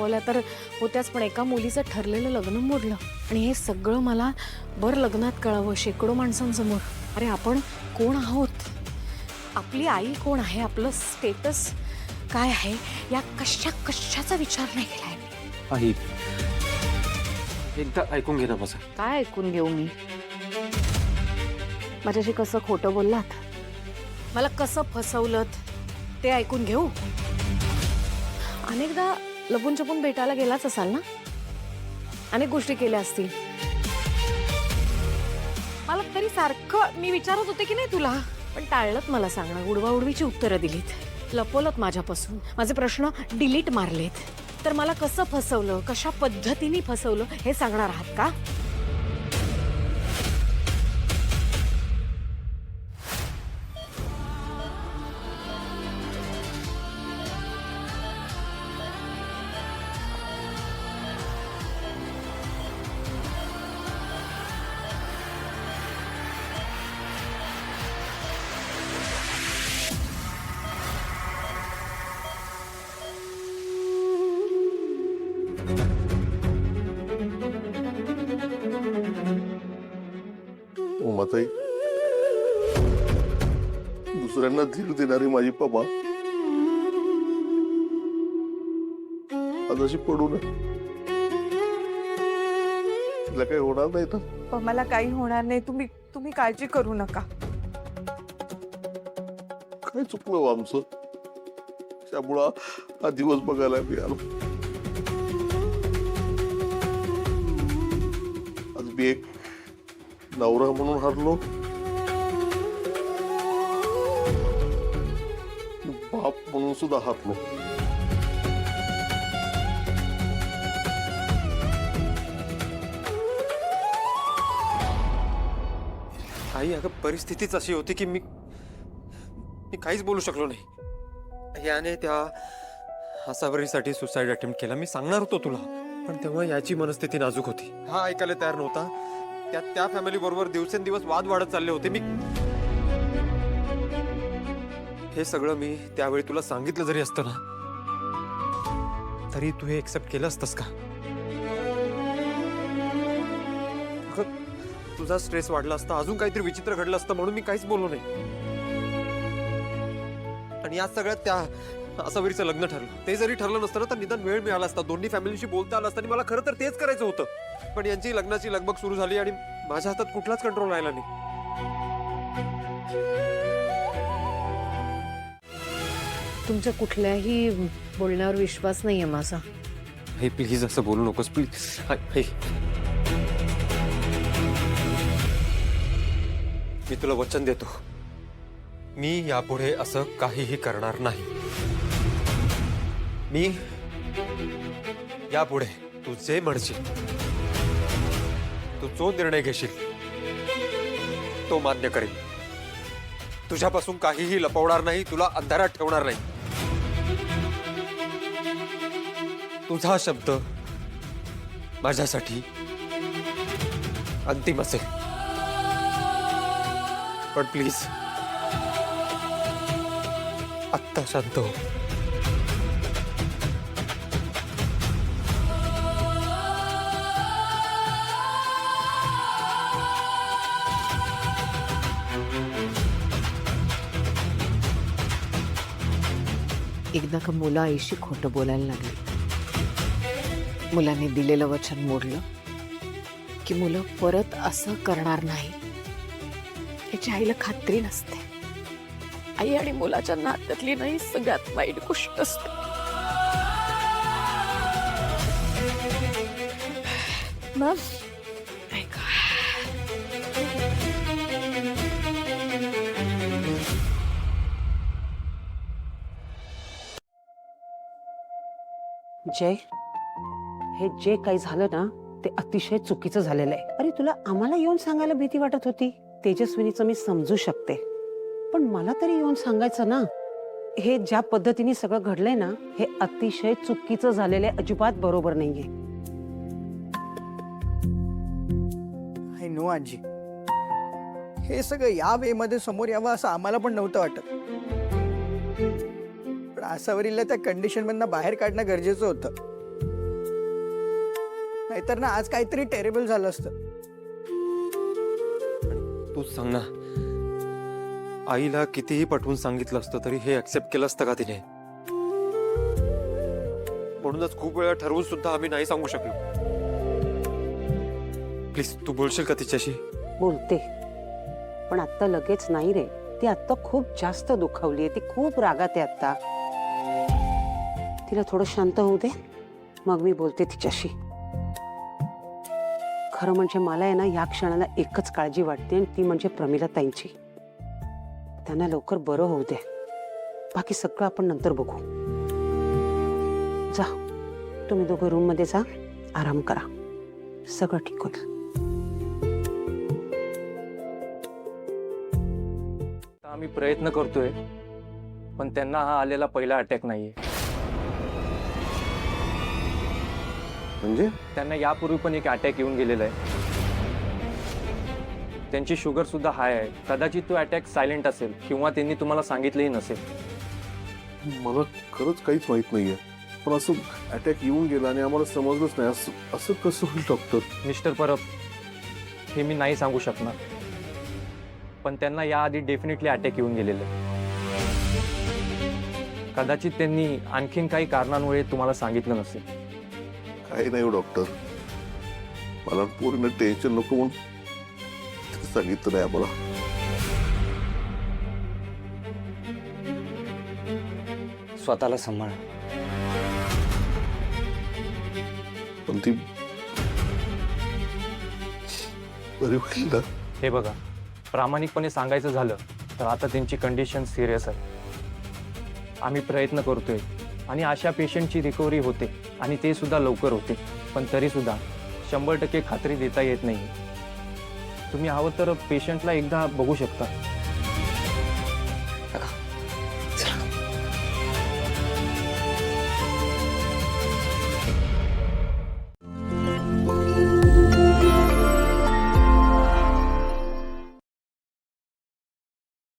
दाखवल्या तर होत्याच, पण एका मुलीचं ठरलेलं लग्न मोडलं आणि हे सगळं मला बरं लग्नात कळावं शेकडो माणसांसमोर. अरे आपण कोण आहोत, आपली आई कोण आहे, आपलं स्टेटस काय आहे, या कशाचा विचार नाही केलाय मी. आई एकदा ऐकून घे ना माझं. काय ऐकून घेऊ मी? माझ्याशी कसं खोटं बोललात, मला कसं फसवलं ते ऐकून घेऊ. अनेकदा लपून छपून भेटायला गेलाच असाल ना, अनेक गोष्टी केल्या असतील. मला तरी सारखं मी विचारत होते की नाही तुला, पण टाळलंत मला सांगणं. उडवाउडवीची उत्तरं दिलीत, लपवलत माझ्यापासून, माझे प्रश्न डिलीट मारलेत. तर मला कसं फसवलं, कशा पद्धतीने फसवलं हे सांगणार आहात का? उमाताई, दुसऱ्यांना धीर देणारी माझी पमा आज अशी पडू नये. तिला काही होणार नाही तर? मला काही होणार नाही, तुम्ही काळजी करू नका. काय चुकलं हो आमचं, त्यामुळं हा दिवस बघायला मी आलो. आज मी एक नवरा म्हणून हरलो, बाप म्हणून सुद्धा हरलो. आई अगं परिस्थितीच अशी होती की मी काहीच बोलू शकलो नाही. याने त्या आसावरीसाठी सुसाईड अटेम्प्ट केला. मी सांगणार होतो तुला, पण तेव्हा याची मनस्थिती नाजूक होती. हा ऐकायला तयार नव्हता. त्या फॅमिली बरोबर दिवसेंदिवस वाद वाढत चालले होते. मी हे सगळं मी त्यावेळी तुला सांगितलं जरी असतं ना, तरी तू हे एक्सेप्ट केलं असतंस का? तुझा स्ट्रेस वाढला असता, अजून काहीतरी विचित्र घडलं असतं म्हणून मी काहीच बोललो नाही. आणि या सगळ्यात त्या आसावरीचं लग्न ठरलं. ते जरी ठरलं नसतं ना, तर निदान वेळ मिळाला असता, दोन्ही फॅमिलीशी बोलता आलं असतं. आणि मला खरं तर तेच करायचं होतं, पण यांची लग्नाची लगबग सुरू झाली आणि माझ्या हातात कुठलाच कंट्रोल राहिला नाही. तुमच्या कुठल्याही बोलण्यावर विश्वास नाहीये माझा. हे प्लीज असं बोलू नकोस प्लीज. मी तुला वचन देतो, मी यापुढे असं काहीही करणार नाही. मी यापुढे तू जे म्हणशील, तू जो निर्णय घेशील तो मान्य करेन. तुझ्यापासून काहीही लपवणार नाही, तुला अंधारात ठेवणार नाही. तुझा शब्द माझ्यासाठी अंतिम असेल. पण प्लीज आत्ता शांत हो. एकदा का मुलं आईशी खोटं बोलायला लागली, मुलांनी दिलेलं वचन मोडलं की मुलं परत असं करणार नाही याची आईला खात्री नसते. आई आणि मुलाच्या नात्यातली नाही सगळ्यात वाईट गोष्ट असते. मग ऐका, जय, हे जे काही झालं ना ते अतिशय चुकीचं झालेलं आहे. अरे तुला आम्हाला येऊन सांगायला भीती वाटत होती. तेजस्विनीचं मी समजू शकते, पण मला तरी येऊन सांगायचं ना. हे ज्या पद्धतीने सगळं घडलंय ना, हे अतिशय चुकीचं झालेलं आहे, अजिबात बरोबर नाहीये. आय नो आजी, हे सगळं या वे मध्ये समोर यावं असं आम्हाला पण नव्हतं वाटत. पण आसावरीला त्या कंडिशन मधनं बाहेर काढणं गरजेचं होतं. नाहीतर ना आज काहीतरी टेरेबल झालं असतं. तूच सांग ना, आईला कितीही पटवून सांगितलं असतं तरी हे ऍक्सेप्ट केलं असतं का तिने? म्हणूनच खूप वेळा ठरवून सुद्धा आम्ही नाही सांगू शकलो. प्लीज तू बोलशील का तिच्याशी? बोलते, पण आता लगेच नाही रे. ती आता खूप जास्त दुखावलीये, ती खूप रागात आहे आता. तिला थोडं शांत होऊ दे, मग मी बोलते तिच्याशी. खरं म्हणजे मला आहे ना या क्षणाला एकच काळजी वाटते, आणि ती म्हणजे प्रमिला ताईंची. त्यांना लवकर बरं होऊ दे, बाकी सगळं आपण नंतर बघू. जा, तुम्ही दोघं रूम मध्ये जा, आराम करा, सगळं ठीक होईल. आम्ही प्रयत्न करतोय, पण त्यांना हा आलेला पहिला अटॅक नाहीये. म्हणजे त्यांना यापूर्वी पण एक अटॅक येऊन गेलेला आहे. त्यांची शुगर सुद्धा हाय आहे. कदाचित तो अटॅक सायलेंट असेल किंवा त्यांनी तुम्हाला सांगितलंही नसेल. मला खरंच काहीच माहित नाहीये, पण असं अटॅक येऊन गेला आणि आम्हाला समजलंच नाही. असं कसं होईल डॉक्टर? मिस्टर परब, हे मी नाही सांगू शकणार, पण त्यांना याआधी डेफिनेटली अटॅक येऊन गेलेले आहे. कदाचित त्यांनी आणखीन काही कारणांमुळे तुम्हाला सांगितलं नसेल. काही नाही हो डॉक्टर, मला पूर्ण टेन्शन नको म्हणून सांगितलं नाही आम्हाला. स्वतःला सांभाळा. पण ती बरी होईल ना? हे बघा, प्रामाणिकपणे सांगायचं झालं तर आता त्यांची कंडिशन सिरियस आहे. आम्ही प्रयत्न करतोय आणि अशा पेशंटची रिकव्हरी होते, आणि ते सुद्धा लवकर होते. पण तरी सुद्धा 100% खात्री देता येत नाही. तुम्ही हवं तर पेशंटला एकदा बघू शकता.